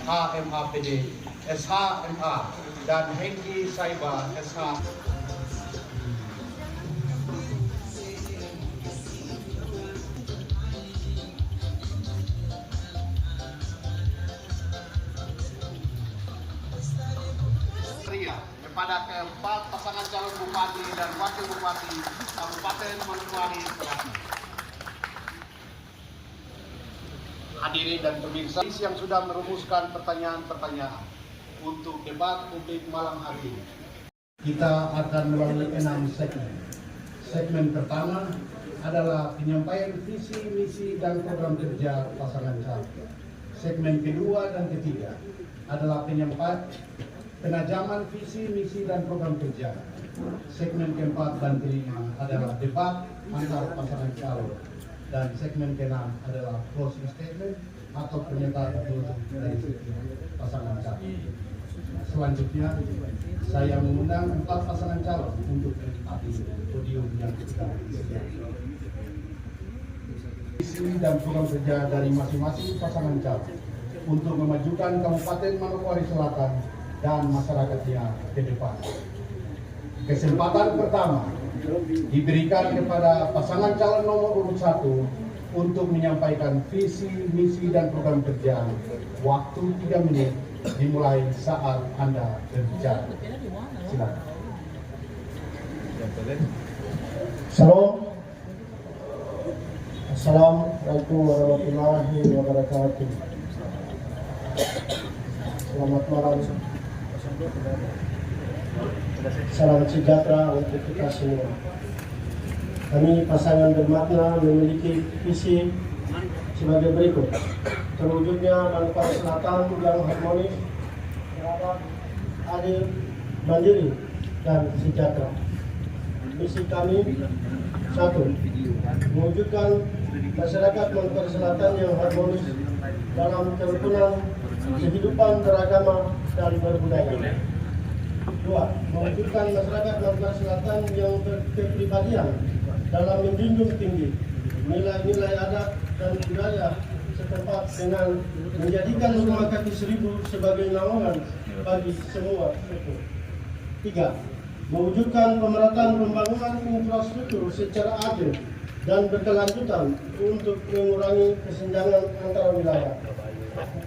HMAPD, SHMA, dan Hengki Saiba, SH. Kepada keempat pasangan calon bupati dan wakil bupati Kabupaten Manokwari telah hadirin dan pemirsa yang sudah merumuskan pertanyaan-pertanyaan untuk debat publik malam hari ini. Kita akan melalui 6 segmen. Segmen pertama adalah penyampaian visi, misi, dan program kerja pasangan calon. Segmen kedua dan ketiga adalah penajaman visi, misi, dan program kerja. Segmen keempat dan kelima adalah debat antar pasangan calon. Dan segmen keenam adalah closing statement atau pernyataan penutup dari pasangan calon. Selanjutnya, saya mengundang 4 pasangan calon untuk menempati podium yang kita sediakan. Visi dan program kerja dari masing-masing pasangan calon untuk memajukan Kabupaten Manokwari Selatan dan masyarakatnya ke depan. Kesempatan pertama diberikan kepada pasangan calon nomor urut 1 untuk menyampaikan visi, misi, dan program kerja. Waktu 3 menit dimulai saat Anda berbicara. Silakan. Salam. Assalamualaikum warahmatullahi wabarakatuh. Selamat malam. Salam sejahtera untuk kita semua. Kami pasangan bermakna memiliki visi sebagai berikut: terwujudnya Manokwari Selatan yang harmonis, beradab, adil, mandiri, dan sejahtera. Misi kami: 1. Mewujudkan masyarakat Manokwari Selatan yang harmonis dalam kerukunan kehidupan beragama dan berbudaya. 2. Mewujudkan masyarakat Manokwari Selatan yang berkepribadian dalam menjunjung tinggi nilai-nilai adat dan budaya setempat dengan menjadikan rumah kaki seribu sebagai naungan bagi semua suku. 3. Mewujudkan pemerataan pembangunan infrastruktur secara adil dan berkelanjutan untuk mengurangi kesenjangan antar wilayah. 4.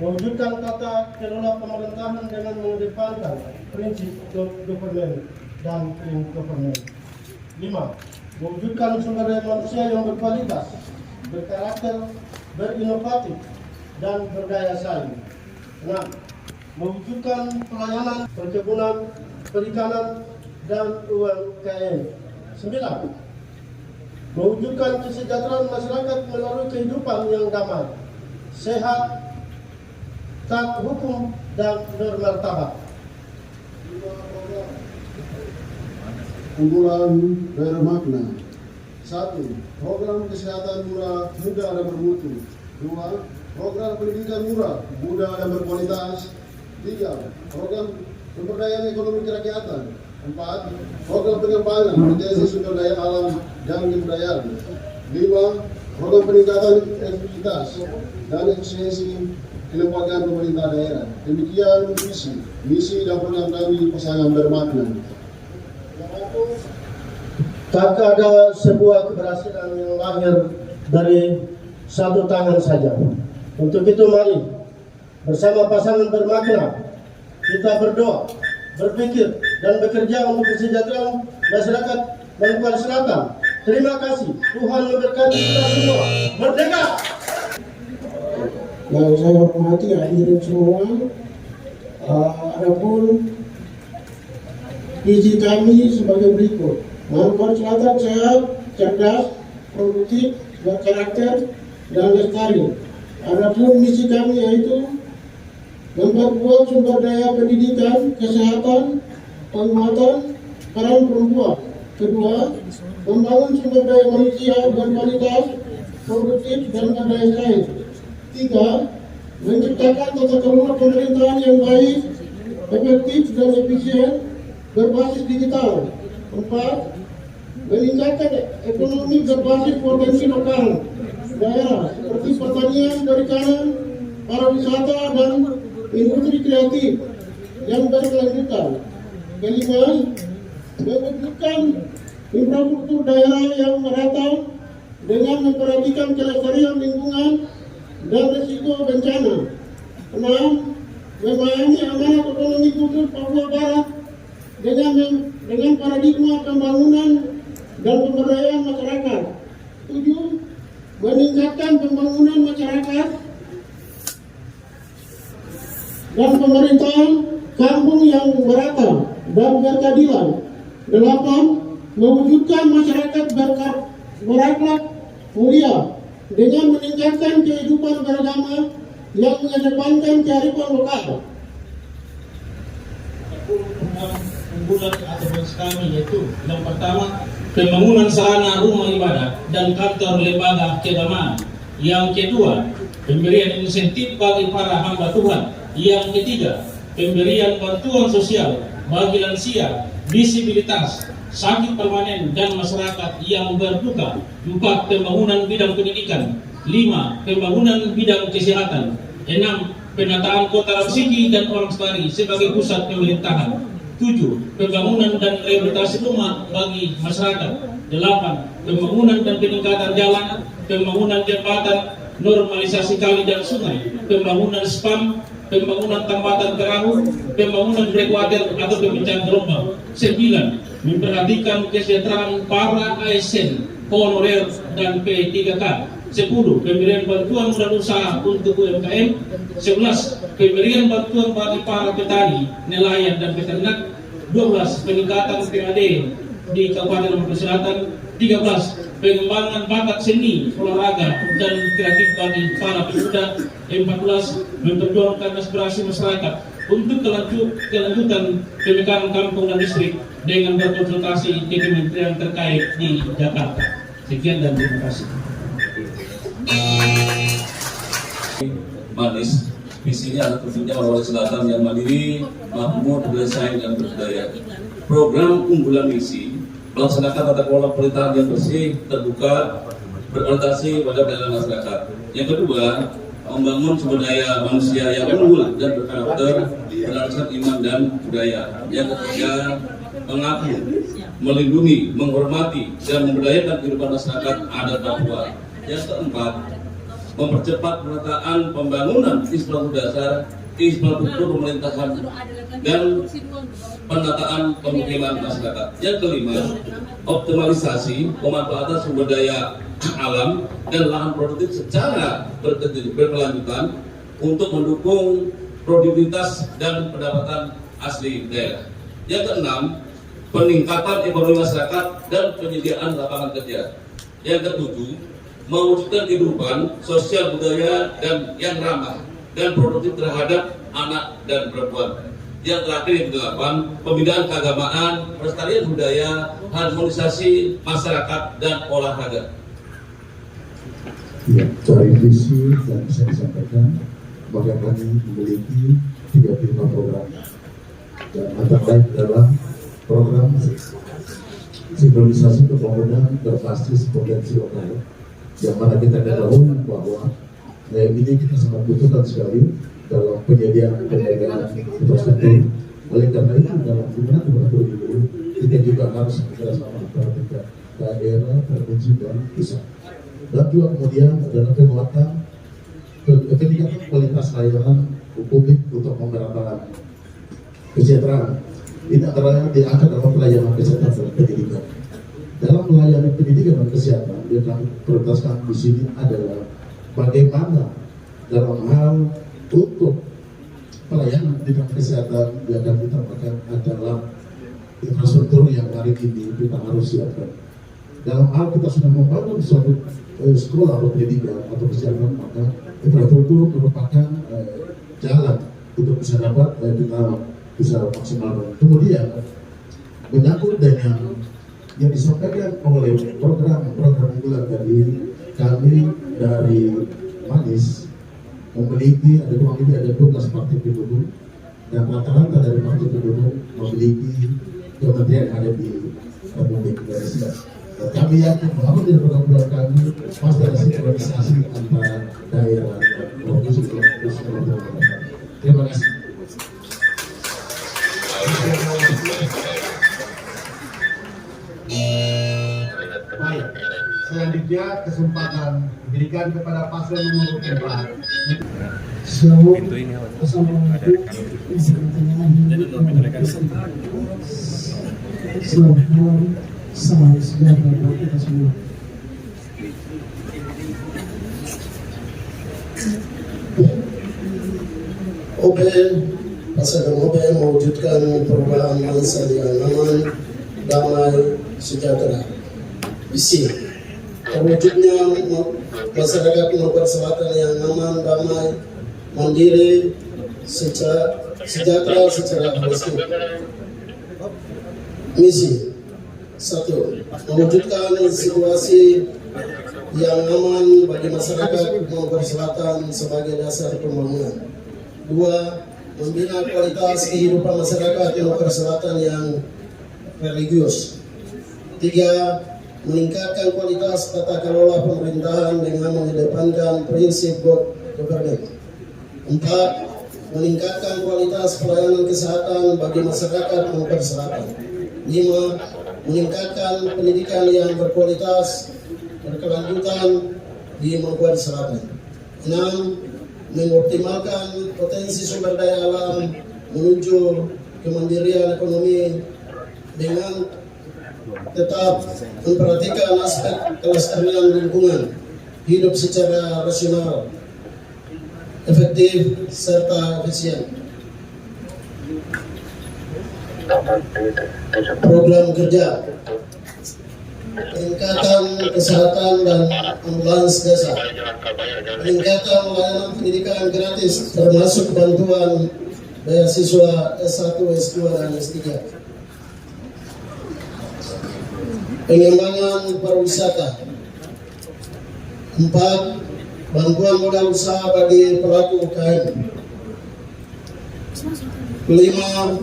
Mewujudkan tata kelola pemerintahan dengan mengedepankan prinsip good government dan clean government. 5. Mewujudkan sumber daya manusia yang berkualitas, berkarakter, berinovatif, dan berdaya saing. 6. Mewujudkan pelayanan perkebunan, perikanan, dan UMKM. 9. Mewujudkan kesejahteraan masyarakat melalui kehidupan yang damai, sehat, taat hukum, dan bermartabat. Unggulan bermakna: 1. Program kesehatan murah, mudah, dan bermutu. 2. Program pendidikan murah, mudah, dan berkualitas. 3. Program pemberdayaan ekonomi kerakyatan. 4. Program pengembangan potensi sumber daya alam dan kebudayaan. 5. Program peningkatan efektivitas dan efisiensi kelembagaan pemerintah daerah. Demikian visi, misi, dan program kami pasangan bermakna. Tak ada sebuah keberhasilan yang lahir dari satu tangan saja. Untuk itu mari bersama pasangan bermakna kita berdoa, berpikir, dan bekerja untuk kesejahteraan masyarakat Manokwari Selatan. Terima kasih. Tuhan memberkati kita semua. Merdeka! Yang saya hormati hadirin semua, adapun visi kami sebagai berikut: Manokwari Selatan sehat, cerdas, produktif, berkarakter, dan lestari. Adapun misi kami yaitu memperkuat sumber daya pendidikan, kesehatan, penguatan peran perempuan. Kedua, membangun sumber daya manusia berkualitas, produktif, dan berdaya saing. 3. Menciptakan tata kelola pemerintahan yang baik, efektif, dan efisien berbasis digital. 4. Meningkatkan ekonomi berbasis potensi lokal daerah seperti pertanian, perikanan, pariwisata dan industri kreatif yang berkelanjutan. Kelima, mewujudkan infrastruktur daerah yang merata dengan memperhatikan kelestarian lingkungan dan risiko bencana. 6. Memahami amanat otonomi khusus Papua Barat dengan paradigma pembangunan dan pemberdayaan masyarakat. 7. Meningkatkan pembangunan masyarakat dan pemerintahan kampung yang merata dan berkeadilan. 8. Mewujudkan masyarakat berakhlak mulia dengan meningkatkan kehidupan beragama yang mengedepankan kearifan lokal. Unggulan atau kami yaitu yang pertama pembangunan sarana rumah ibadah dan kantor lembaga keagamaan. Yang kedua, pemberian insentif bagi para hamba Tuhan. Yang ketiga, pemberian bantuan sosial bagi lansia, disabilitas, sakit permanen dan masyarakat yang berduka. 4. Pembangunan bidang pendidikan. 5. Pembangunan bidang kesehatan. 6. Penataan kota Rapsiki dan Orang Sari sebagai pusat pemerintahan. 7. Pembangunan dan rehabilitasi rumah bagi masyarakat. 8. Pembangunan dan peningkatan jalan, pembangunan jembatan, normalisasi kali dan sungai, pembangunan spam, pembangunan tambatan perahu, pembangunan breakwater atau pemecahan gelombang. 9. Memperhatikan kesejahteraan para ASN, honorer dan P3K. 10. Pemberian bantuan modal usaha untuk UMKM. 11. Pemberian bantuan bagi para petani, nelayan dan peternak. 12. Peningkatan PAD di Kabupaten Lombok Selatan. 13. Pengembangan bakat seni, olahraga dan kreatif bagi para pemuda. 14. Memperjuangkan aspirasi masyarakat untuk kelanjutan pemekaran kampung dan distrik dengan berkonsultasi di kementerian terkait di Jakarta. Sekian dan terima kasih. Manis, visinya adalah terwujudnya Sulawesi Selatan yang mandiri, makmur, bersaing dan berdaya. Program unggulan misi melaksanakan tata kelola pemerintahan yang bersih, terbuka, berorientasi pada daerah masyarakat. Yang kedua, membangun sumber daya manusia yang unggul dan berkarakter berdasarkan iman dan budaya. Yang ketiga, mengakui, melindungi, menghormati dan memberdayakan kehidupan masyarakat adat Papua. Yang keempat, mempercepat penataan pembangunan infrastruktur dasar, infrastruktur pemerintahan dan penataan pemukiman masyarakat. Yang kelima, optimalisasi pemanfaatan sumber daya alam dan lahan produktif secara berkelanjutan untuk mendukung produktivitas dan pendapatan asli daerah. Yang keenam, peningkatan ekonomi masyarakat dan penyediaan lapangan kerja. Yang ketujuh, mewujudkan kehidupan sosial budaya dan yang ramah dan produktif terhadap anak dan perempuan. Yang terakhir yang ke-8, pembinaan keagamaan, pelestarian budaya, harmonisasi masyarakat dan olahraga. Ya, dari visi yang bisa disampaikan bahwa kami memiliki 35 program dan antara lain adalah program sinkronisasi pembangunan berbasis potensi lokal, yang mana kita ketahui bahwa ini kita sangat butuhkan sekali dalam penyediaan pembangunan infrastruktur. Oleh karena itu dalam pemenang infrastruktur kita juga harus bekerjasama antara tingkat daerah, provinsi dan pusat. Dan juga kemudian adalah penguatan peningkatan kualitas layanan publik untuk pemerataan kesejahteraan. Ini adalah diangkat dalam pelayanan kesehatan dan pendidikan. Dalam melayani pendidikan dan kesehatan, yang prioritaskan di sini adalah bagaimana dalam hal untuk pelayanan pendidikan kesehatan yang akan ditambahkan adalah infrastruktur yang hari ini kita harus siapkan. Dalam hal kita sudah membangun suatu sekolah atau pendidikan atau kesehatan, maka infrastruktur merupakan jalan untuk bisa dapat kita bisa maksimal. Kemudian menyangkut dengan yang disampaikan oleh program unggulan dari kami dari Manis, memiliki ada 12 partai penduduk dan rata-rata dari partai penduduk memiliki kementerian yang ada di Republik Indonesia. Kami yakin bahwa di program kami pasti ada sinkronisasi antara daerah provinsi. Terima kasih. Baik, selanjutnya kesempatan diberikan kepada paslon nomor 4. Selamat malam, salam sejahtera buat kita semua. OB, pasangan OB mewujudkan perubahan bangsa yang aman, damai, sejahtera. Visi terwujudnya masyarakat Bogor Selatan yang aman, damai, mandiri, sejahtera secara holistik. Misi 1. Mewujudkan situasi yang aman bagi masyarakat Bogor Selatan sebagai dasar pembangunan. 2. Membina kualitas kehidupan masyarakat Bogor Selatan yang religius. 3. Meningkatkan kualitas tata kelola pemerintahan dengan mengedepankan prinsip good government. 4. Meningkatkan kualitas pelayanan kesehatan bagi masyarakat Bogor Selatan. 5. Meningkatkan pendidikan yang berkualitas berkelanjutan di Bogor Selatan. 6. Mengoptimalkan potensi sumber daya alam menuju kemandirian ekonomi dengan tetap memperhatikan aspek kelestarian lingkungan hidup secara rasional, efektif, serta efisien. Program kerja peningkatan kesehatan dan ambulans desa, peningkatan layanan pendidikan gratis termasuk bantuan beasiswa S1, S2, dan S3. Pengembangan pariwisata. 4. Bantuan modal usaha bagi pelaku UKM. 5.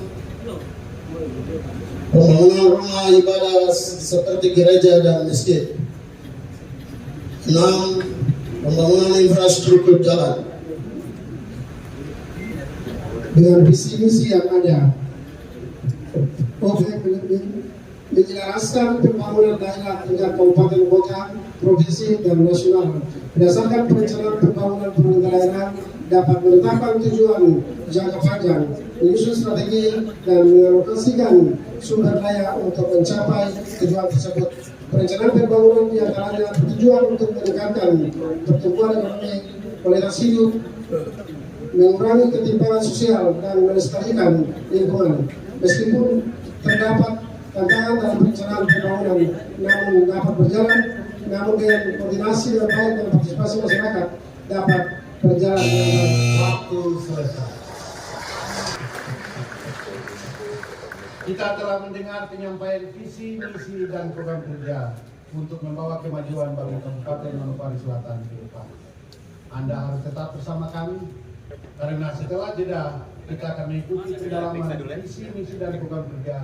Pembangunan rumah ibadah seperti gereja dan masjid. 6. Pembangunan infrastruktur jalan. Dengan visi misi yang ada, menjelaskan pembangunan daerah tingkat kabupaten kota, provinsi, dan nasional. Berdasarkan perencanaan pembangunan pemerintah daerah dapat menetapkan tujuan jangka panjang, menyusun strategi, dan mengalokasikan sumber daya untuk mencapai tujuan tersebut. Perencanaan pembangunan diantaranya bertujuan untuk meningkatkan pertumbuhan ekonomi, kualitas hidup, mengurangi ketimpangan sosial, dan melestarikan lingkungan. Meskipun terdapat tantangan dalam perencanaan pembangunan, namun dapat berjalan, namun dengan koordinasi yang baik dan partisipasi masyarakat dapat berjalan dengan baik. Waktu selesai. Kita telah mendengar penyampaian visi, misi, dan program kerja untuk membawa kemajuan bagi Kabupaten Manokwari Selatan ke depan. Anda harus tetap bersama kami, karena setelah jeda kita akan mengikuti pendalaman visi, misi, dan program kerja.